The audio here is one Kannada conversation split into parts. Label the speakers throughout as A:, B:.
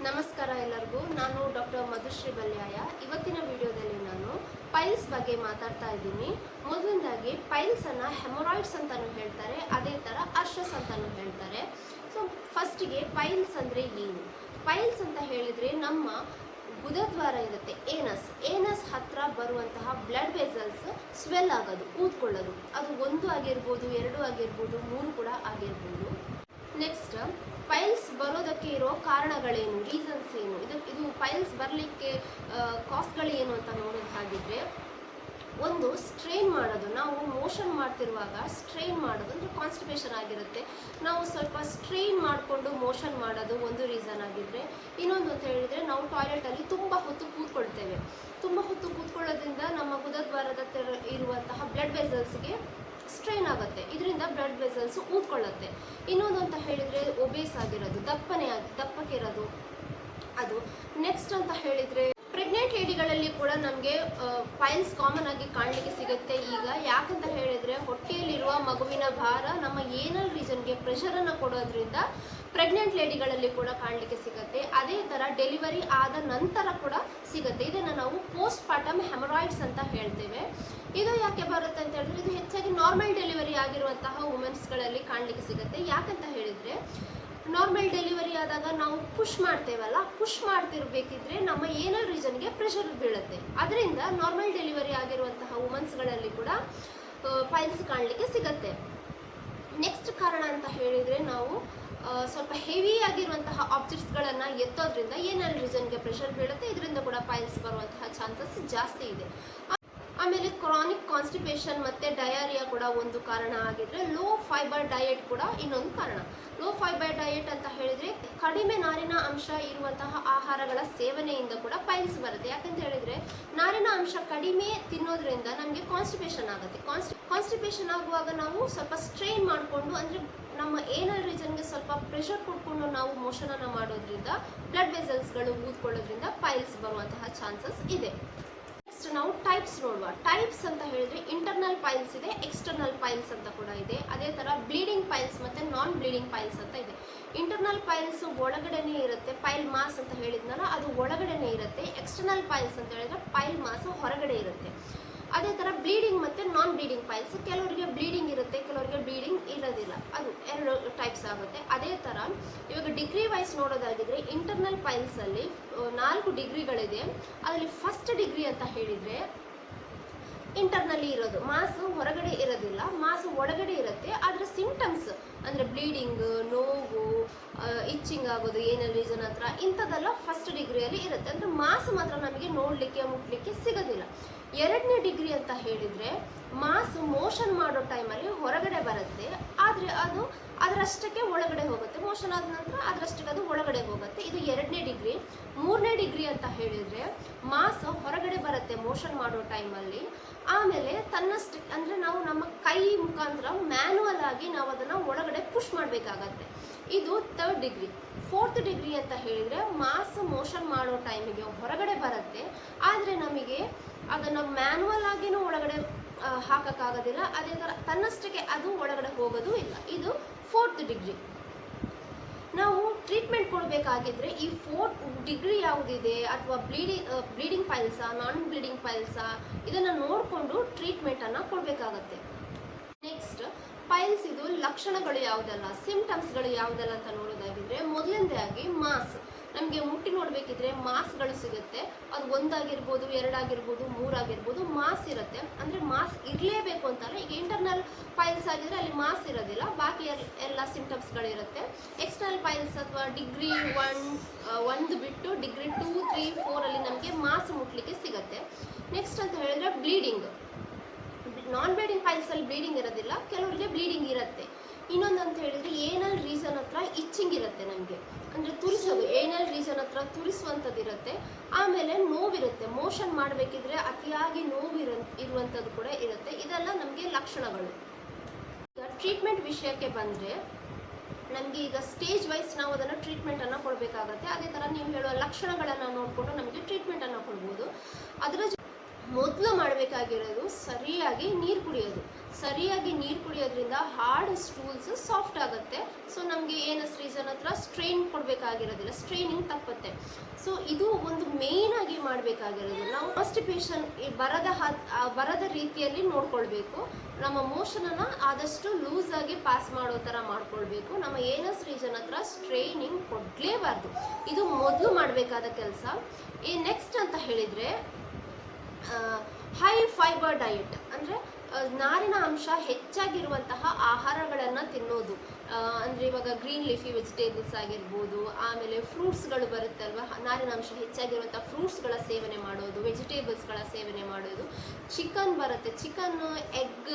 A: ನಮಸ್ಕಾರ ಎಲ್ಲರಿಗೂ. ನಾನು ಡಾಕ್ಟರ್ ಮಧುಶ್ರೀ ಬಲ್ಯಾಯ. ಇವತ್ತಿನ ವಿಡಿಯೋದಲ್ಲಿ ನಾನು ಪೈಲ್ಸ್ ಬಗ್ಗೆ ಮಾತಾಡ್ತಾ ಇದ್ದೀನಿ. ಮೊದಲನೇದಾಗಿ ಪೈಲ್ಸನ್ನು ಹೆಮೊರಾಯ್ಡ್ಸ್ ಅಂತಲೂ ಹೇಳ್ತಾರೆ, ಅದೇ ಥರ ಅರ್ಷಸ್ ಅಂತಲೂ ಹೇಳ್ತಾರೆ. ಸೊ ಫಸ್ಟಿಗೆ ಪೈಲ್ಸ್ ಅಂದರೆ ಏನು? ಪೈಲ್ಸ್ ಅಂತ ಹೇಳಿದರೆ ನಮ್ಮ ಗುದದ್ವಾರ ಇರುತ್ತೆ, ಏನಸ್ ಹತ್ರ ಬರುವಂತಹ ಬ್ಲಡ್ ವೆಸಲ್ಸ್ ಸ್ವೆಲ್ ಆಗೋದು, ಊದ್ಕೊಳ್ಳೋದು. ಅದು 1 ಆಗಿರ್ಬೋದು, 2 ಆಗಿರ್ಬೋದು, 3 ಕೂಡ ಆಗಿರ್ಬೋದು. ನೆಕ್ಸ್ಟ್, ಪೈಲ್ಸ್ ಬರೋದಕ್ಕೆ ಇರೋ ಕಾರಣಗಳೇನು, ರೀಸನ್ಸ್ ಏನು, ಇದು ಪೈಲ್ಸ್ ಬರಲಿಕ್ಕೆ ಕಾಸ್ಟ್ಗಳೇನು ಅಂತ ನೋಡೋದು ಹಾಗಿದ್ರೆ, ಒಂದು ಸ್ಟ್ರೈನ್ ಮಾಡೋದು. ನಾವು ಮೋಷನ್ ಮಾಡ್ತಿರುವಾಗ ಸ್ಟ್ರೈನ್ ಮಾಡೋದು ಅಂದರೆ ಕಾನ್ಸ್ಟಿಪೇಷನ್ ಆಗಿರುತ್ತೆ. ನಾವು ಸ್ವಲ್ಪ ಸ್ಟ್ರೈನ್ ಮಾಡಿಕೊಂಡು ಮೋಷನ್ ಮಾಡೋದು ಒಂದು ರೀಸನ್ ಆಗಿದ್ದರೆ, ಇನ್ನೊಂದು ಅಂತ ಹೇಳಿದರೆ ನಾವು ಟಾಯ್ಲೆಟಲ್ಲಿ ತುಂಬ ಹೊತ್ತು ಕೂತ್ಕೊಳ್ತೇವೆ. ತುಂಬ ಹೊತ್ತು ಕೂತ್ಕೊಳ್ಳೋದ್ರಿಂದ ನಮ್ಮ ಗುದದ್ವಾರದ ಇರುವಂತಹ ಬ್ಲಡ್ ವೆಸಲ್ಸ್ಗೆ ಸ್ಟ್ರೈನ್ ಆಗುತ್ತೆ, ಇದರಿಂದ ಬ್ಲಡ್ ವೆಸಲ್ಸ್ ಊದ್ಕೊಳ್ಳುತ್ತೆ. ಇನ್ನೊಂದು ಅಂತ ಹೇಳಿದರೆ ಒಬೇಸ್ ಆಗಿರೋದು, ದಪ್ಪಕ್ಕಿರೋದು ಅದು. ನೆಕ್ಸ್ಟ್ ಅಂತ ಹೇಳಿದರೆ ಪ್ರೆಗ್ನೆಂಟ್ ಲೇಡಿಗಳಲ್ಲಿ ಕೂಡ ನಮಗೆ ಪೈಲ್ಸ್ ಕಾಮನ್ ಆಗಿ ಕಾಣಲಿಕ್ಕೆ ಸಿಗುತ್ತೆ. ಈಗ ಯಾಕಂತ ಹೇಳಿದರೆ ಹೊಟ್ಟೆಯಲ್ಲಿರುವ ಮಗುವಿನ ಭಾರ ನಮ್ಮ ಏನಲ್ ರೀಜನ್ಗೆ ಪ್ರೆಷರನ್ನು ಕೊಡೋದ್ರಿಂದ ಪ್ರೆಗ್ನೆಂಟ್ ಲೇಡಿಗಳಲ್ಲಿ ಕೂಡ ಕಾಣಲಿಕ್ಕೆ ಸಿಗುತ್ತೆ. ಅದೇ ಥರ ಡೆಲಿವರಿ ಆದ ನಂತರ ಕೂಡ ಸಿಗುತ್ತೆ. ಇದನ್ನು ನಾವು ಪೋಸ್ಟ್ ಪಾರ್ಟಮ್ ಹೆಮರಾಯ್ಡ್ಸ್ ಅಂತ ಹೇಳ್ತೇವೆ. ಇದು ಯಾಕೆ ಬರುತ್ತೆ ಅಂತ ಹೇಳಿದ್ರೆ, ಇದು ಹೆಚ್ಚಾಗಿ ನಾರ್ಮಲ್ ಡೆಲಿವರಿ ಆಗಿರುವಂತಹ ವುಮೆನ್ಸ್ಗಳಲ್ಲಿ ಕಾಣಲಿಕ್ಕೆ ಸಿಗುತ್ತೆ. ಯಾಕಂತ ಹೇಳಿದರೆ, ನಾರ್ಮಲ್ ಡೆಲಿವರಿ ಆದಾಗ ನಾವು ಪುಷ್ ಮಾಡ್ತೇವಲ್ಲ, ಪುಷ್ ಮಾಡ್ತಿರ್ಬೇಕಿದ್ರೆ ನಮ್ಮ ಏನಲ್ ರೀಜನ್ಗೆ ಪ್ರೆಷರ್ ಬೀಳುತ್ತೆ. ಅದರಿಂದ ನಾರ್ಮಲ್ ಡೆಲಿವರಿ ಆಗಿರುವಂತಹ ವುಮೆನ್ಸ್ಗಳಲ್ಲಿ ಕೂಡ ಪೈಲ್ಸ್ ಕಾಣಲಿಕ್ಕೆ ಸಿಗುತ್ತೆ. ನೆಕ್ಸ್ಟ್ ಕಾರಣ ಅಂತ ಹೇಳಿದರೆ, ನಾವು ಸ್ವಲ್ಪ ಹೆವಿ ಆಗಿರುವಂತಹ ಆಬ್ಜೆಕ್ಟ್ಸ್ಗಳನ್ನು ಎತ್ತೋದ್ರಿಂದ ಏನಲ್ ರೀಜನ್ಗೆ ಪ್ರೆಷರ್ ಬೀಳುತ್ತೆ, ಇದರಿಂದ ಕೂಡ ಪೈಲ್ಸ್ ಬರುವಂತಹ ಚಾನ್ಸಸ್ ಜಾಸ್ತಿ ಇದೆ. ಆಮೇಲೆ ಕ್ರಾನಿಕ್ ಕಾನ್ಸ್ಟಿಪೇಷನ್ ಮತ್ತು ಡಯಾರಿಯಾ ಕೂಡ ಒಂದು ಕಾರಣ ಆಗಿದ್ರೆ, ಲೋ ಫೈಬರ್ ಡಯಟ್ ಕೂಡ ಇನ್ನೊಂದು ಕಾರಣ. ಲೋ ಫೈಬರ್ ಡಯಟ್ ಅಂತ ಹೇಳಿದರೆ ಕಡಿಮೆ ನಾರಿನ ಅಂಶ ಇರುವಂತಹ ಆಹಾರಗಳ ಸೇವನೆಯಿಂದ ಕೂಡ ಪೈಲ್ಸ್ ಬರುತ್ತೆ. ಯಾಕಂತ ಹೇಳಿದರೆ, ನಾರಿನ ಅಂಶ ಕಡಿಮೆ ತಿನ್ನೋದ್ರಿಂದ ನಮಗೆ ಕಾನ್ಸ್ಟಿಪೇಷನ್ ಆಗುತ್ತೆ. ಕಾನ್ಸ್ಟಿಪೇಷನ್ ಆಗುವಾಗ ನಾವು ಸ್ವಲ್ಪ ಸ್ಟ್ರೈನ್ ಮಾಡಿಕೊಂಡು, ಅಂದರೆ ನಮ್ಮ ಏನಲ್ ರೀಜನ್ಗೆ ಸ್ವಲ್ಪ ಪ್ರೆಷರ್ ಕೊಟ್ಕೊಂಡು ನಾವು ಮೋಷನನ್ನು ಮಾಡೋದ್ರಿಂದ ಬ್ಲಡ್ ವೆಸಲ್ಸ್ಗಳು ಊದ್ಕೊಳ್ಳೋದ್ರಿಂದ ಪೈಲ್ಸ್ ಬರುವಂತಹ ಚಾನ್ಸಸ್ ಇದೆ. ನೆಕ್ಸ್ಟ್ ನಾವು ಟೈಪ್ಸ್ ನೋಡುವ. ಟೈಪ್ಸ್ ಅಂತ ಹೇಳಿದ್ರೆ ಇಂಟರ್ನಲ್ ಪೈಲ್ಸ್ ಇದೆ, ಎಕ್ಸ್ಟರ್ನಲ್ ಪೈಲ್ಸ್ ಅಂತ ಕೂಡ ಇದೆ. ಅದೇ ಥರ ಬ್ಲೀಡಿಂಗ್ ಪೈಲ್ಸ್ ಮತ್ತು ನಾನ್ ಬ್ಲೀಡಿಂಗ್ ಪೈಲ್ಸ್ ಅಂತ ಇದೆ. ಇಂಟರ್ನಲ್ ಪೈಲ್ಸ್ ಒಳಗಡೆನೇ ಇರುತ್ತೆ, ಪೈಲ್ ಮಾಸ್ ಅಂತ ಹೇಳಿದ್ನಲ್ಲ ಅದು ಒಳಗಡೆನೇ ಇರುತ್ತೆ. ಎಕ್ಸ್ಟರ್ನಲ್ ಪೈಲ್ಸ್ ಅಂತ ಹೇಳಿದ್ರೆ ಪೈಲ್ ಮಾಸ್ ಹೊರಗಡೆ ಇರುತ್ತೆ. ಅದೇ ಥರ ಬ್ಲೀಡಿಂಗ್ ಮತ್ತು ನಾನ್ ಬ್ಲೀಡಿಂಗ್ ಪೈಲ್ಸ್, ಕೆಲವರಿಗೆ ಬ್ಲೀಡಿಂಗ್ ಇರುತ್ತೆ, ಕೆಲವರಿಗೆ ಬ್ಲೀಡಿಂಗ್ ಇರೋದಿಲ್ಲ. ಅದು 2 ಟೈಪ್ಸ್ ಆಗುತ್ತೆ. ಅದೇ ಥರ ಇವಾಗ ಡಿಗ್ರಿ ವೈಸ್ ನೋಡೋದಾಗಿದ್ರೆ, ಇಂಟರ್ನಲ್ ಪೈಲ್ಸಲ್ಲಿ 4 ಡಿಗ್ರಿಗಳಿದೆ. ಅದರಲ್ಲಿ ಫಸ್ಟ್ ಡಿಗ್ರಿ ಅಂತ ಹೇಳಿದರೆ ಇಂಟರ್ನಲ್ಲಿ ಇರೋದು, ಮಾಸ್ ಹೊರಗಡೆ ಇರೋದಿಲ್ಲ, ಮಾಸ್ ಒಳಗಡೆ ಇರುತ್ತೆ. ಅದರ ಸಿಂಟಮ್ಸ್ ಅಂದರೆ ಬ್ಲೀಡಿಂಗ್, ನೋವು, ಇಚ್ಚಿಂಗ್ ಆಗೋದು ಏನಲ್ ರೀಸನ್ ಹತ್ರ, ಇಂಥದ್ದೆಲ್ಲ ಫಸ್ಟ್ ಡಿಗ್ರಿಯಲ್ಲಿ ಇರುತ್ತೆ. ಅಂದರೆ ಮಾಸ್ ಮಾತ್ರ ನಮಗೆ ನೋಡಲಿಕ್ಕೆ ಮುಟ್ಲಿಕ್ಕೆ ಸಿಗೋದಿಲ್ಲ. 2ನೇ ಡಿಗ್ರಿ ಅಂತ ಹೇಳಿದರೆ ಮಾಸ್ ಮೋಷನ್ ಮಾಡೋ ಟೈಮಲ್ಲಿ ಹೊರಗಡೆ ಬರುತ್ತೆ, ಆದರೆ ಅದು ಅದರಷ್ಟಕ್ಕೆ ಒಳಗಡೆ ಹೋಗುತ್ತೆ. ಮೋಷನ್ ಆದ ನಂತರ ಅದರಷ್ಟಕ್ಕೆ ಅದು ಒಳಗಡೆ ಹೋಗುತ್ತೆ. ಇದು 2ನೇ ಡಿಗ್ರಿ. 3ನೇ ಡಿಗ್ರಿ ಅಂತ ಹೇಳಿದರೆ ಮಾಸ್ ಹೊರಗಡೆ ಬರುತ್ತೆ ಮೋಷನ್ ಮಾಡೋ ಟೈಮಲ್ಲಿ, ಆಮೇಲೆ ತನ್ನಷ್ಟಕ್ಕೆ, ಅಂದರೆ ನಾವು ನಮ್ಮ ಕೈ ಮುಖಾಂತರ ಮ್ಯಾನ್ಯುವಲ್ ಆಗಿ ನಾವು ಅದನ್ನು ಒಳಗಡೆ ಪುಷ್ ಮಾಡಬೇಕಾಗತ್ತೆ. ಇದು 3rd ಡಿಗ್ರಿ. 4th ಡಿಗ್ರಿ ಅಂತ ಹೇಳಿದರೆ ಮಾಸ್ ಮೋಷನ್ ಮಾಡೋ ಟೈಮಿಗೆ ಹೊರಗಡೆ ಬರುತ್ತೆ, ಆದರೆ ನಮಗೆ ಅದನ್ನು ಮ್ಯಾನ್ಯುವಲ್ ಆಗಿನೂ ಒಳಗಡೆ ಹಾಕೋಕ್ಕಾಗೋದಿಲ್ಲ. ಅದೇ ಥರ ತನ್ನಷ್ಟಕ್ಕೆ ಅದು ಒಳಗಡೆ ಹೋಗೋದು ಇಲ್ಲ. ಇದು 4th ಡಿಗ್ರಿ. ನಾವು ಟ್ರೀಟ್ಮೆಂಟ್ ಕೊಡಬೇಕಾಗಿದ್ರೆ ಈ 4th ಡಿಗ್ರಿ ಯಾವುದಿದೆ, ಅಥವಾ ಬ್ಲೀಡಿಂಗ್ ಪೈಲ್ಸಾ, ನಾನ್ ಬ್ಲೀಡಿಂಗ್ ಪೈಲ್ಸಾ, ಇದನ್ನು ನೋಡಿಕೊಂಡು ಟ್ರೀಟ್ಮೆಂಟನ್ನು ಕೊಡಬೇಕಾಗತ್ತೆ. ನೆಕ್ಸ್ಟ್, ಪೈಲ್ಸ್ ಇದು ಲಕ್ಷಣಗಳು ಯಾವುದೆಲ್ಲ, ಸಿಂಪ್ಟಮ್ಸ್ಗಳು ಯಾವುದೆಲ್ಲ ಅಂತ ನೋಡೋದಾಗಿದ್ರೆ, ಮೊದಲನೇದಾಗಿ ಮಾಸ್. ನಮಗೆ ಮುಟ್ಟಿ ನೋಡಬೇಕಿದ್ರೆ ಮಾಸ್ಗಳು ಸಿಗುತ್ತೆ. ಅದು 1 ಆಗಿರ್ಬೋದು, 2 ಆಗಿರ್ಬೋದು, 3 ಆಗಿರ್ಬೋದು, ಮಾಸ್ ಇರುತ್ತೆ. ಅಂದರೆ ಮಾಸ್ ಇರಲೇಬೇಕು ಅಂತಲ್ಲ. ಈಗ ಇಂಟರ್ನಲ್ ಪೈಲ್ಸ್ ಆಗಿದ್ರೆ ಅಲ್ಲಿ ಮಾಸ್ ಇರೋದಿಲ್ಲ, ಬಾಕಿ ಎಲ್ಲ ಸಿಂಪ್ಟಮ್ಸ್ಗಳಿರುತ್ತೆ. ಎಕ್ಸ್ಟರ್ನಲ್ ಪೈಲ್ಸ್ ಅಥವಾ ಡಿಗ್ರಿ 1 ಬಿಟ್ಟು ಡಿಗ್ರಿ 2, 3, 4 ಅಲ್ಲಿ ನಮಗೆ ಮಾಸ್ ಮುಟ್ಲಿಕ್ಕೆ ಸಿಗುತ್ತೆ. ನೆಕ್ಸ್ಟ್ ಅಂತ ಹೇಳಿದ್ರೆ ಬ್ಲೀಡಿಂಗ್. ನಾನ್ ಬ್ಲೀಡಿಂಗ್ ಪೈಲ್ಸಲ್ಲಿ ಬ್ಲೀಡಿಂಗ್ ಇರೋದಿಲ್ಲ, ಕೆಲವರಿಗೆ ಬ್ಲೀಡಿಂಗ್ ಇರುತ್ತೆ. ಇನ್ನೊಂದು ಅಂತ ಹೇಳಿದರೆ ಏನಲ್ ರೀಸನ್ ಹತ್ರ ಇಚ್ಚಿಂಗ್ ಇರುತ್ತೆ ನಮಗೆ, ಅಂದರೆ ತುರಿಸೋದು, ಏನಲ್ ರೀಸನ್ ಹತ್ರ ತುರಿಸುವಂಥದ್ದು ಇರುತ್ತೆ. ಆಮೇಲೆ ನೋವಿರುತ್ತೆ, ಮೋಷನ್ ಮಾಡಬೇಕಿದ್ರೆ ಅತಿಯಾಗಿ ನೋವು ಇರುವಂಥದ್ದು ಕೂಡ ಇರುತ್ತೆ. ಇದೆಲ್ಲ ನಮಗೆ ಲಕ್ಷಣಗಳು. ಈಗ ಟ್ರೀಟ್ಮೆಂಟ್ ವಿಷಯಕ್ಕೆ ಬಂದರೆ, ನಮಗೆ ಈಗ ಸ್ಟೇಜ್ ವೈಸ್ ನಾವು ಅದನ್ನು ಟ್ರೀಟ್ಮೆಂಟನ್ನು ಕೊಡಬೇಕಾಗತ್ತೆ. ಅದೇ ಥರ ನೀವು ಹೇಳುವ ಲಕ್ಷಣಗಳನ್ನು ನೋಡಿಕೊಂಡು ನಮಗೆ ಟ್ರೀಟ್ಮೆಂಟನ್ನು ಕೊಡ್ಬೋದು. ಅದರ ಮೊದಲು ಮಾಡಬೇಕಾಗಿರೋದು ಸರಿಯಾಗಿ ನೀರು ಕುಡಿಯೋದು. ಸರಿಯಾಗಿ ನೀರು ಕುಡಿಯೋದ್ರಿಂದ ಹಾರ್ಡ್ ಸ್ಟೂಲ್ಸ್ ಸಾಫ್ಟ್ ಆಗುತ್ತೆ. ಸೊ ನಮಗೆ ಏನಸ್ ರೀಸನ್ ಹತ್ರ ಸ್ಟ್ರೈನ್ ಕೊಡಬೇಕಾಗಿರೋದಿಲ್ಲ, ಸ್ಟ್ರೈನಿಂಗ್ ತಪ್ಪುತ್ತೆ. ಸೊ ಇದು ಒಂದು ಮೇಯ್ನ್ ಆಗಿ ಮಾಡಬೇಕಾಗಿರೋದು. ನಾವು ಕಾನ್ಸ್ಟಿಪೇಷನ್ ಬರದ ರೀತಿಯಲ್ಲಿ ನೋಡ್ಕೊಳ್ಬೇಕು. ನಮ್ಮ ಮೋಷನನ್ನು ಆದಷ್ಟು ಲೂಸ್ ಆಗಿ ಪಾಸ್ ಮಾಡೋ ಥರ ಮಾಡ್ಕೊಳ್ಬೇಕು. ನಮ್ಮ ಏನಸ್ ರೀಸನ್ ಹತ್ರ ಸ್ಟ್ರೈನಿಂಗ್ ಕೊಡಲೇಬಾರ್ದು. ಇದು ಮೊದಲು ಮಾಡಬೇಕಾದ ಕೆಲಸ. ಈ ನೆಕ್ಸ್ಟ್ ಅಂತ ಹೇಳಿದರೆ ಹೈ ಫೈಬರ್ ಡಯಟ್, ಅಂದರೆ ನಾರಿನ ಅಂಶ ಹೆಚ್ಚಾಗಿರುವಂತಹ ಆಹಾರಗಳನ್ನು ತಿನ್ನೋದು. ಅಂದರೆ ಇವಾಗ ಗ್ರೀನ್ ಲೀಫಿ ವೆಜಿಟೇಬಲ್ಸ್ ಆಗಿರ್ಬೋದು, ಆಮೇಲೆ ಫ್ರೂಟ್ಸ್ಗಳು ಬರುತ್ತೆ ಅಲ್ವಾ, ನಾರಿನ ಅಂಶ ಹೆಚ್ಚಾಗಿರುವಂಥ ಫ್ರೂಟ್ಸ್ಗಳ ಸೇವನೆ ಮಾಡೋದು, ವೆಜಿಟೇಬಲ್ಸ್ಗಳ ಸೇವನೆ ಮಾಡೋದು. ಚಿಕನ್ ಬರುತ್ತೆ, ಚಿಕನ್, ಎಗ್,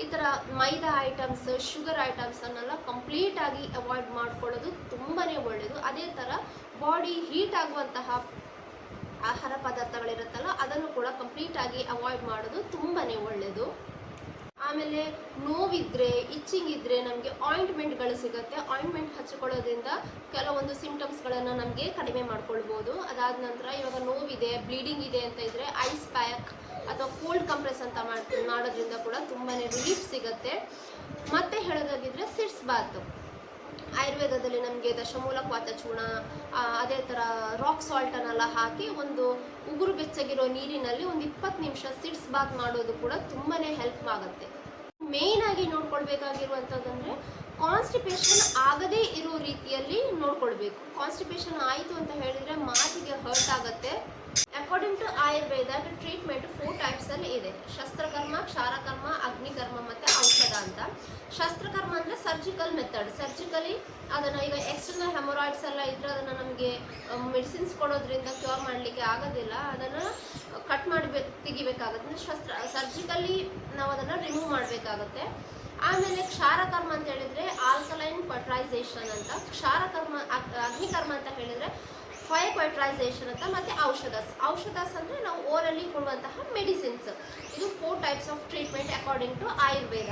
A: ಈ ಥರ ಮೈದಾ ಐಟಮ್ಸ್, ಶುಗರ್ ಐಟಮ್ಸನ್ನೆಲ್ಲ ಕಂಪ್ಲೀಟಾಗಿ ಅವಾಯ್ಡ್ ಮಾಡ್ಕೊಳ್ಳೋದು ತುಂಬಾ ಒಳ್ಳೆಯದು. ಅದೇ ಥರ ಬಾಡಿ ಹೀಟ್ ಆಗುವಂತಹ ಆಹಾರ ಪದಾರ್ಥಗಳಿರುತ್ತಲ್ಲ ಅದನ್ನು ಕೂಡ ಕಂಪ್ಲೀಟಾಗಿ ಅವಾಯ್ಡ್ ಮಾಡೋದು ತುಂಬಾ ಒಳ್ಳೆಯದು. ಆಮೇಲೆ ನೋವಿದ್ರೆ, ಇಚ್ಚಿಂಗ್ ಇದ್ದರೆ ನಮಗೆ ಆಯಿಂಟ್ಮೆಂಟ್ಗಳು ಸಿಗುತ್ತೆ. ಆಯಿಂಟ್ಮೆಂಟ್ ಹಚ್ಕೊಳ್ಳೋದ್ರಿಂದ ಕೆಲವೊಂದು ಸಿಂಪ್ಟಮ್ಸ್ಗಳನ್ನು ನಮಗೆ ಕಡಿಮೆ ಮಾಡ್ಕೊಳ್ಬೋದು. ಅದಾದ ನಂತರ ಇವಾಗ ನೋವಿದೆ, ಬ್ಲೀಡಿಂಗ್ ಇದೆ ಅಂತ ಇದ್ದರೆ ಐಸ್ ಪ್ಯಾಕ್ ಅಥವಾ ಕೋಲ್ಡ್ ಕಂಪ್ರೆಸ್ ಅಂತ ಮಾಡೋದ್ರಿಂದ ಕೂಡ ತುಂಬಾ ರಿಲೀಫ್ ಸಿಗುತ್ತೆ. ಮತ್ತೆ ಹೇಳೋದಾಗಿದ್ದರೆ ಸಿಟ್ಸ್ ಬಾತ್, ಆಯುರ್ವೇದದಲ್ಲಿ ನಮಗೆ ದಶಮೂಲಕ್ವಾತ ಚೂರ್ಣ, ಅದೇ ಥರ ರಾಕ್ ಸಾಲ್ಟನ್ನೆಲ್ಲ ಹಾಕಿ ಒಂದು ಉಗುರು ಬೆಚ್ಚಗಿರೋ ನೀರಿನಲ್ಲಿ ಒಂದು 20 ನಿಮಿಷ ಸಿಟ್ಸ್ ಬಾತ್ ಮಾಡೋದು ಕೂಡ ತುಂಬಾ ಹೆಲ್ಪ್ ಆಗುತ್ತೆ. ಮೇಯ್ನ್ ಆಗಿ ನೋಡ್ಕೊಳ್ಬೇಕಾಗಿರುವಂಥದ್ದಂದರೆ ಕಾನ್ಸ್ಟಿಪೇಷನ್ ಆಗದೇ ಇರೋ ರೀತಿಯಲ್ಲಿ ನೋಡ್ಕೊಳ್ಬೇಕು. ಕಾನ್ಸ್ಟಿಪೇಷನ್ ಆಯಿತು ಅಂತ ಹೇಳಿದರೆ ಮಾತಿಗೆ ಹರ್ಟ್ ಆಗುತ್ತೆ. ಅಕಾರ್ಡಿಂಗ್ ಟು ಆಯುರ್ವೇದ ಟ್ರೀಟ್ಮೆಂಟ್ 4 ಟೈಪ್ಸಲ್ಲಿ ಇದೆ: ಶಸ್ತ್ರಕರ್ಮ, ಕ್ಷಾರಕರ್ಮ, ಅಗ್ನಿಕರ್ಮ ಮತ್ತು ಔಷಧ ಅಂತ. ಶಸ್ತ್ರಕರ್ಮ ಅಂದರೆ ಸರ್ಜಿಕಲ್ ಮೆಥಡ್. ಸರ್ಜಿಕಲಿ ಅದನ್ನು, ಈಗ ಎಕ್ಸ್ಟರ್ನಲ್ ಹೆಮೊರಾಯ್ಡ್ಸ್ ಎಲ್ಲ ಇದ್ದರೆ ಅದನ್ನು ನಮಗೆ ಮೆಡಿಸಿನ್ಸ್ ಕೊಡೋದ್ರಿಂದ ಕ್ಯೂರ್ ಮಾಡಲಿಕ್ಕೆ ಆಗೋದಿಲ್ಲ, ಅದನ್ನು ಕಟ್ ತೆಗಿಬೇಕಾಗುತ್ತೆ. ಸರ್ಜಿಕಲಿ ನಾವು ಅದನ್ನು ರಿಮೂವ್ ಮಾಡಬೇಕಾಗುತ್ತೆ. ಆಮೇಲೆ ಕ್ಷಾರಕರ್ಮ ಅಂತ ಹೇಳಿದರೆ ಆಲ್ಕಲೈನ್ ಕ್ವಟ್ರೈಸೇಷನ್ ಅಂತ. ಅಗ್ನಿಕರ್ಮ ಅಂತ ಹೇಳಿದರೆ ಫೈರ್ ಕ್ವಟ್ರೈಸೇಷನ್ ಅಂತ. ಮತ್ತು ಔಷಧಸ್ ಅಂದರೆ ನಾವು ಓರಲಿ ಕೊಡುವಂತಹ ಮೆಡಿಸಿನ್ಸ್. ಇದು 4 types of treatment according to Ayurveda.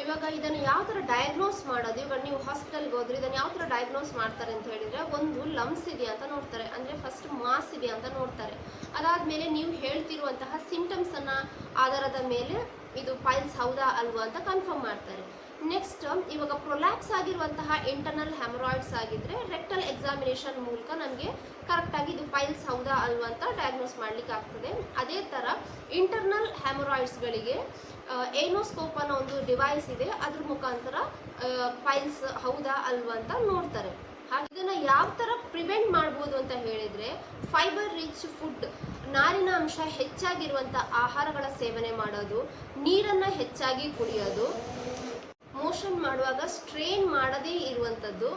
A: ಇವಾಗ ಇದನ್ನು ಯಾವ ಥರ ಡಯಾಗ್ನೋಸ್ ಮಾಡೋದು, ಇವಾಗ ನೀವು ಹಾಸ್ಪಿಟಲ್ಗೆ ಹೋದ್ರೆ ಇದನ್ನು ಯಾವ ಥರ ಡಯಾಗ್ನೋಸ್ ಮಾಡ್ತಾರೆ ಅಂತ ಹೇಳಿದರೆ, ಒಂದು ಲಮ್ಸ್ ಇದೆಯಾ ಅಂತ ನೋಡ್ತಾರೆ, ಅಂದರೆ ಫಸ್ಟ್ ಮಾಸ್ ಇದೆಯಾ ಅಂತ ನೋಡ್ತಾರೆ. ಅದಾದಮೇಲೆ ನೀವು ಹೇಳ್ತಿರುವಂತಹ ಸಿಂಟಮ್ಸನ್ನು ಆಧಾರದ ಮೇಲೆ ಇದು ಪೈಲ್ಸ್ ಹೌದಾ ಅಲ್ವಾ ಅಂತ ಕನ್ಫರ್ಮ್ ಮಾಡ್ತಾರೆ. ನೆಕ್ಸ್ಟ್, ಇವಾಗ ಪ್ರೊಲ್ಯಾಪ್ಸ್ ಆಗಿರುವಂತಹ ಇಂಟರ್ನಲ್ ಹೆಮರಾಯ್ಡ್ಸ್ ಆಗಿದ್ದರೆ ರೆಕ್ಟಲ್ ಎಕ್ಸಾಮಿನೇಷನ್ ಮೂಲಕ ನಮಗೆ ಕರೆಕ್ಟಾಗಿ ಇದು ಪೈಲ್ಸ್ ಹೌದಾ ಅಲ್ವಾ ಅಂತ ಡಯಾಗ್ನೋಸ್ ಮಾಡಲಿಕ್ಕೆ ಆಗ್ತದೆ. ಅದೇ ಥರ ಇಂಟರ್ನಲ್ ಹೆಮರಾಯ್ಡ್ಸ್ಗಳಿಗೆ ಏನೋಸ್ಕೋಪ್ ಅನ್ನೋ ಒಂದು ಡಿವೈಸ್ ಇದೆ, ಅದ್ರ ಮುಖಾಂತರ ಪೈಲ್ಸ್ ಹೌದಾ ಅಲ್ವಾ ಅಂತ ನೋಡ್ತಾರೆ. ಹಾಗೆ ಇದನ್ನು ಯಾವ ಥರ ಪ್ರಿವೆಂಟ್ ಮಾಡ್ಬೋದು ಅಂತ ಹೇಳಿದರೆ, ಫೈಬರ್ ರಿಚ್ ಫುಡ್, ನಾರಿನ ಅಂಶ ಹೆಚ್ಚಾಗಿರುವಂಥ ಆಹಾರಗಳ ಸೇವನೆ ಮಾಡೋದು, ನೀರನ್ನು ಹೆಚ್ಚಾಗಿ ಕುಡಿಯೋದು, ಮೋಷನ್ ಮಾಡುವಾಗ ಸ್ಟ್ರೇನ್ ಮಾಡದೇ ಇರುವಂಥದ್ದು,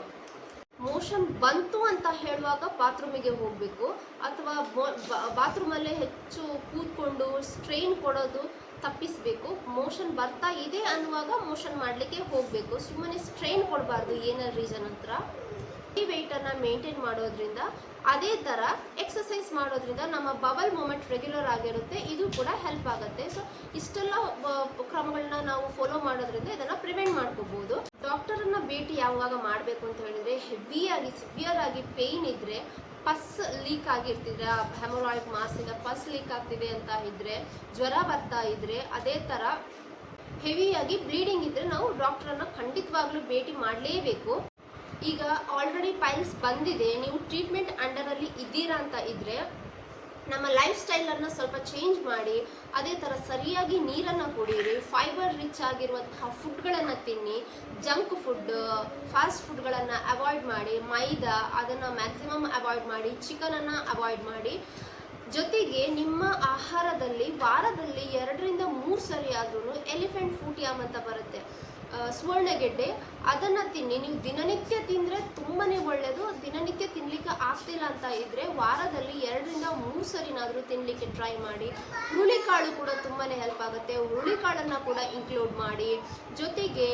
A: ಮೋಷನ್ ಬಂತು ಅಂತ ಹೇಳುವಾಗ ಬಾತ್ರೂಮಿಗೆ ಹೋಗಬೇಕು, ಅಥವಾ ಬಾತ್ರೂಮಲ್ಲೇ ಹೆಚ್ಚು ಕೂತ್ಕೊಂಡು ಸ್ಟ್ರೈನ್ ಕೊಡೋದು ತಪ್ಪಿಸಬೇಕು. ಮೋಷನ್ ಬರ್ತಾ ಇದೆ ಅನ್ನುವಾಗ ಮೋಷನ್ ಮಾಡಲಿಕ್ಕೆ ಹೋಗಬೇಕು, ಸುಮ್ಮನೆ ಸ್ಟ್ರೈನ್ ಕೊಡಬಾರ್ದು ಏನಲ್ ರೀಸನ್ ಹತ್ರ. ಈ ವೆಯ್ಟನ್ನು ಮೇಂಟೈನ್ ಮಾಡೋದ್ರಿಂದ, ಅದೇ ಥರ ಎಕ್ಸಸೈಸ್ ಮಾಡೋದ್ರಿಂದ ನಮ್ಮ ಬಬಲ್ ಮೂಮೆಂಟ್ ರೆಗ್ಯುಲರ್ ಆಗಿರುತ್ತೆ, ಇದು ಕೂಡ ಹೆಲ್ಪ್ ಆಗುತ್ತೆ. ಸೊ ಇಷ್ಟೆಲ್ಲ ಕ್ರಮಗಳನ್ನ ನಾವು ಫಾಲೋ ಮಾಡೋದ್ರಿಂದ ಇದನ್ನು ಪ್ರಿವೆಂಟ್ ಮಾಡ್ಕೋಬೋದು. ಡಾಕ್ಟರನ್ನು ಭೇಟಿ ಯಾವಾಗ ಮಾಡಬೇಕು ಅಂತ ಹೇಳಿದರೆ, ಸಿವಿಯರ್ ಆಗಿ ಪೇಯ್ನ್ ಇದ್ದರೆ, ಪಸ್ ಲೀಕ್ ಆಗಿರ್ತಿದ್ರೆ, ಹೆಮೊರಾಯ್ಡ್ ಮಾಸಿಂದ ಪಸ್ ಲೀಕ್ ಆಗ್ತಿದೆ ಅಂತ ಇದ್ದರೆ, ಜ್ವರ ಬರ್ತಾ ಇದ್ದರೆ, ಅದೇ ಥರ ಹೆವಿಯಾಗಿ ಬ್ಲೀಡಿಂಗ್ ಇದ್ದರೆ ನಾವು ಡಾಕ್ಟರನ್ನು ಖಂಡಿತವಾಗ್ಲೂ ಭೇಟಿ ಮಾಡಲೇಬೇಕು. ಈಗ ಆಲ್ರೆಡಿ ಪೈಲ್ಸ್ ಬಂದಿದೆ, ನೀವು ಟ್ರೀಟ್ಮೆಂಟ್ ಅಂಡರಲ್ಲಿ ಇದ್ದೀರಾ ಅಂತ ಇದ್ದರೆ ನಮ್ಮ ಲೈಫ್ ಸ್ಟೈಲನ್ನು ಸ್ವಲ್ಪ ಚೇಂಜ್ ಮಾಡಿ, ಅದೇ ಥರ ಸರಿಯಾಗಿ ನೀರನ್ನು ಕುಡೀರಿ, ಫೈಬರ್ ರಿಚ್ ಆಗಿರುವಂತಹ ಫುಡ್ಗಳನ್ನು ತಿನ್ನಿ, ಜಂಕ್ ಫುಡ್, ಫಾಸ್ಟ್ ಫುಡ್ಗಳನ್ನು ಅವಾಯ್ಡ್ ಮಾಡಿ, ಮೈದಾ ಅದನ್ನು ಮ್ಯಾಕ್ಸಿಮಮ್ ಅವಾಯ್ಡ್ ಮಾಡಿ, ಚಿಕನನ್ನು ಅವಾಯ್ಡ್ ಮಾಡಿ. ಜೊತೆಗೆ ನಿಮ್ಮ ಆಹಾರದಲ್ಲಿ ವಾರದಲ್ಲಿ 2 ರಿಂದ 3 ಸರಿ ಆದ್ರೂ ಎಲಿಫೆಂಟ್ ಫುಟ್ ಯಾಮ್ ಅಂತ ಬರುತ್ತೆ, ಸುವರ್ಣಗೆಡ್ಡೆ, ಅದನ್ನು ತಿನ್ನಿ. ನೀವು ದಿನನಿತ್ಯ ತಿಂದರೆ ತುಂಬಾ ಒಳ್ಳೆಯದು. ದಿನನಿತ್ಯ ತಿನ್ನಲಿಕ್ಕೆ ಆಗ್ತಿಲ್ಲ ಅಂತ ಇದ್ದರೆ ವಾರದಲ್ಲಿ 2 ರಿಂದ 3 ಸರಿನಾದರೂ ತಿನ್ನಲಿಕ್ಕೆ ಟ್ರೈ ಮಾಡಿ. ಹುರುಳಿಕಾಳು ಕೂಡ ತುಂಬಾ ಹೆಲ್ಪ್ ಆಗುತ್ತೆ, ಹುರುಳಿಕಾಳನ್ನು ಕೂಡ ಇನ್ಕ್ಲೂಡ್ ಮಾಡಿ. ಜೊತೆಗೆ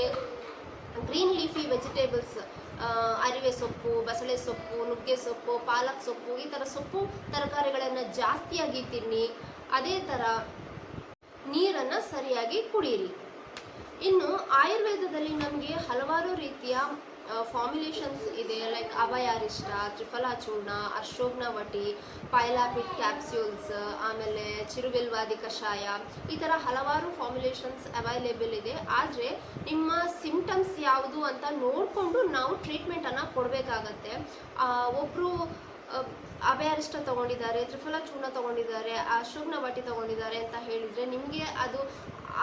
A: ಗ್ರೀನ್ ಲೀಫಿ ವೆಜಿಟೇಬಲ್ಸ್, ಅರಿವೆ ಸೊಪ್ಪು, ಬಸಳೆ ಸೊಪ್ಪು, ನುಗ್ಗೆ ಸೊಪ್ಪು, ಪಾಲಕ್ ಸೊಪ್ಪು, ಈ ಥರ ಸೊಪ್ಪು ತರಕಾರಿಗಳನ್ನು ಜಾಸ್ತಿಯಾಗಿ ತಿನ್ನಿ. ಅದೇ ಥರ ನೀರನ್ನು ಸರಿಯಾಗಿ ಕುಡೀರಿ. ಇನ್ನು ಆಯುರ್ವೇದದಲ್ಲಿ ನಮಗೆ ಹಲವಾರು ರೀತಿಯ ಫಾರ್ಮ್ಯುಲೇಷನ್ಸ್ ಇದೆ. ಲೈಕ್ ಅಭಯಾರಿಷ್ಟ, ತ್ರಿಫಲಾ ಚೂರ್ಣ, ಅಶ್ವಗ್ನ ವಟಿ, ಪೈಲಾಪಿಡ್ ಕ್ಯಾಪ್ಸ್ಯೂಲ್ಸ್, ಆಮೇಲೆ ಚಿರುಬೆಲ್ವಾದಿ ಕಷಾಯ, ಈ ಥರ ಹಲವಾರು ಫಾರ್ಮ್ಯುಲೇಷನ್ಸ್ ಅವೈಲೇಬಲ್ ಇದೆ. ಆದರೆ ನಿಮ್ಮ ಸಿಂಪ್ಟಮ್ಸ್ ಯಾವುದು ಅಂತ ನೋಡಿಕೊಂಡು ನಾವು ಟ್ರೀಟ್ಮೆಂಟನ್ನು ಕೊಡಬೇಕಾಗತ್ತೆ. ಒಬ್ಬರು ಅಭಯಾರಿಷ್ಟ ತೊಗೊಂಡಿದ್ದಾರೆ, ತ್ರಿಫಲಾ ಚೂರ್ಣ ತೊಗೊಂಡಿದ್ದಾರೆ, ಅಶ್ವಗ್ನ ವಟಿ ತೊಗೊಂಡಿದ್ದಾರೆ ಅಂತ ಹೇಳಿದರೆ ನಿಮಗೆ ಅದು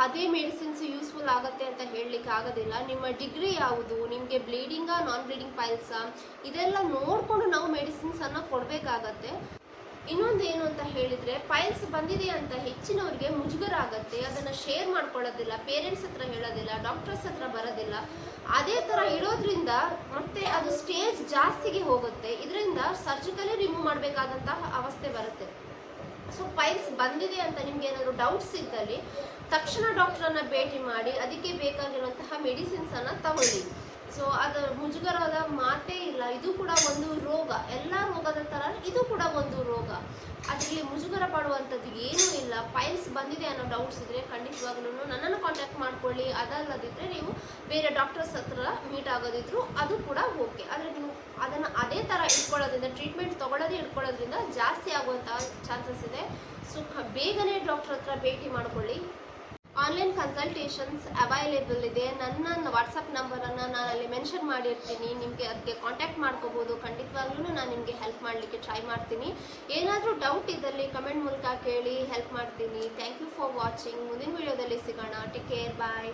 A: ಅದೇ ಮೆಡಿಸಿನ್ಸ್ ಯೂಸ್ಫುಲ್ ಆಗುತ್ತೆ ಅಂತ ಹೇಳಲಿಕ್ಕೆ ಆಗೋದಿಲ್ಲ. ನಿಮ್ಮ ಡಿಗ್ರಿ ಯಾವುದು, ನಿಮಗೆ ಬ್ಲೀಡಿಂಗಾ ನಾನ್ ಬ್ಲೀಡಿಂಗ್ ಪೈಲ್ಸಾ, ಇದೆಲ್ಲ ನೋಡಿಕೊಂಡು ನಾವು ಮೆಡಿಸಿನ್ಸನ್ನು ಕೊಡಬೇಕಾಗತ್ತೆ. ಇನ್ನೊಂದು ಏನು ಅಂತ ಹೇಳಿದರೆ, ಪೈಲ್ಸ್ ಬಂದಿದೆ ಅಂತ ಹೆಚ್ಚಿನವರಿಗೆ ಮುಜುಗರ ಆಗುತ್ತೆ, ಅದನ್ನು ಶೇರ್ ಮಾಡ್ಕೊಳ್ಳೋದಿಲ್ಲ, ಪೇರೆಂಟ್ಸ್ ಹತ್ರ ಹೇಳೋದಿಲ್ಲ, ಡಾಕ್ಟರ್ಸ್ ಹತ್ರ ಬರೋದಿಲ್ಲ. ಅದೇ ಥರ ಇರೋದ್ರಿಂದ ಮತ್ತೆ ಅದು ಸ್ಟೇಜ್ ಜಾಸ್ತಿಗೆ ಹೋಗುತ್ತೆ. ಇದರಿಂದ ಸರ್ಜಿಕಲಿ ರಿಮೂವ್ ಮಾಡಬೇಕಾದಂತಹ ಅವಸ್ಥೆ ಬರುತ್ತೆ. ಸೊ ಪೈಲ್ಸ್ ಬಂದಿದೆ ಅಂತ ನಿಮ್ಗೆ ಏನಾದರೂ ಡೌಟ್ಸ್ ಇದ್ದಲ್ಲಿ ತಕ್ಷಣ ಡಾಕ್ಟ್ರನ್ನ ಭೇಟಿ ಮಾಡಿ ಅದಕ್ಕೆ ಬೇಕಾಗಿರುವಂತಹ ಮೆಡಿಸಿನ್ಸನ್ನು ತಗೊಳ್ಳಿ. ಸೊ ಅದರ ಮುಜುಗರದ ಮಾತೇ ಇಲ್ಲ. ಇದು ಕೂಡ ಒಂದು ರೋಗ, ಎಲ್ಲ ರೋಗದ ಥರ ಇದು ಕೂಡ ಒಂದು ರೋಗ. ಅದರಲ್ಲಿ ಮುಜುಗರ ಪಡುವಂಥದ್ದು ಏನೂ ಇಲ್ಲ. ಪೈಲ್ಸ್ ಬಂದಿದೆ ಅನ್ನೋ ಡೌಟ್ಸ್ ಇದ್ದರೆ ಖಂಡಿತವಾಗ್ಲೂ ನನ್ನನ್ನು ಕಾಂಟ್ಯಾಕ್ಟ್ ಮಾಡ್ಕೊಳ್ಳಿ. ಅದಲ್ಲದಿದ್ದರೆ ನೀವು ಬೇರೆ ಡಾಕ್ಟರ್ಸ್ ಹತ್ರ ಮೀಟ್ ಆಗೋದಿದ್ರು ಅದು ಕೂಡ ಓಕೆ. ಆದರೆ ನೀವು ಅದನ್ನು ಅದೇ ಥರ ಇಟ್ಕೊಳ್ಳೋದ್ರಿಂದ, ಟ್ರೀಟ್ಮೆಂಟ್ ಇಟ್ಕೊಳ್ಳೋದ್ರಿಂದ ಜಾಸ್ತಿ ಆಗುವಂಥ ಚಾನ್ಸಸ್ ಇದೆ. ಸೊ ಬೇಗನೆ ಡಾಕ್ಟರ್ ಹತ್ರ ಭೇಟಿ ಮಾಡ್ಕೊಳ್ಳಿ. ಆನ್ಲೈನ್ ಕನ್ಸಲ್ಟೇಷನ್ಸ್ ಅವೈಲೇಬಲ್ ಇದೆ. ನನ್ನ ವಾಟ್ಸಪ್ ನಂಬರನ್ನು ನಾನು ಅಲ್ಲಿ ಮೆನ್ಷನ್ ಮಾಡಿರ್ತೀನಿ. ನಿಮಗೆ ಅದಕ್ಕೆ ಕಾಂಟ್ಯಾಕ್ಟ್ ಮಾಡ್ಕೋಬೋದು. ಖಂಡಿತವಾಗ್ಲೂ ನಾನು ನಿಮಗೆ ಹೆಲ್ಪ್ ಮಾಡಲಿಕ್ಕೆ ಟ್ರೈ ಮಾಡ್ತೀನಿ. ಏನಾದರೂ ಡೌಟ್ ಇದ್ದಲ್ಲಿ ಕಮೆಂಟ್ ಮೂಲಕ ಕೇಳಿ ಹೆಲ್ಪ್ ಮಾಡ್ತೀನಿ. Thank you for watching. ಮುಂದಿನ ವಿಡಿಯೋದಲ್ಲಿ ಸಿಗೋಣ. ಟೇಕ್ ಕೇರ್, ಬಾಯ್.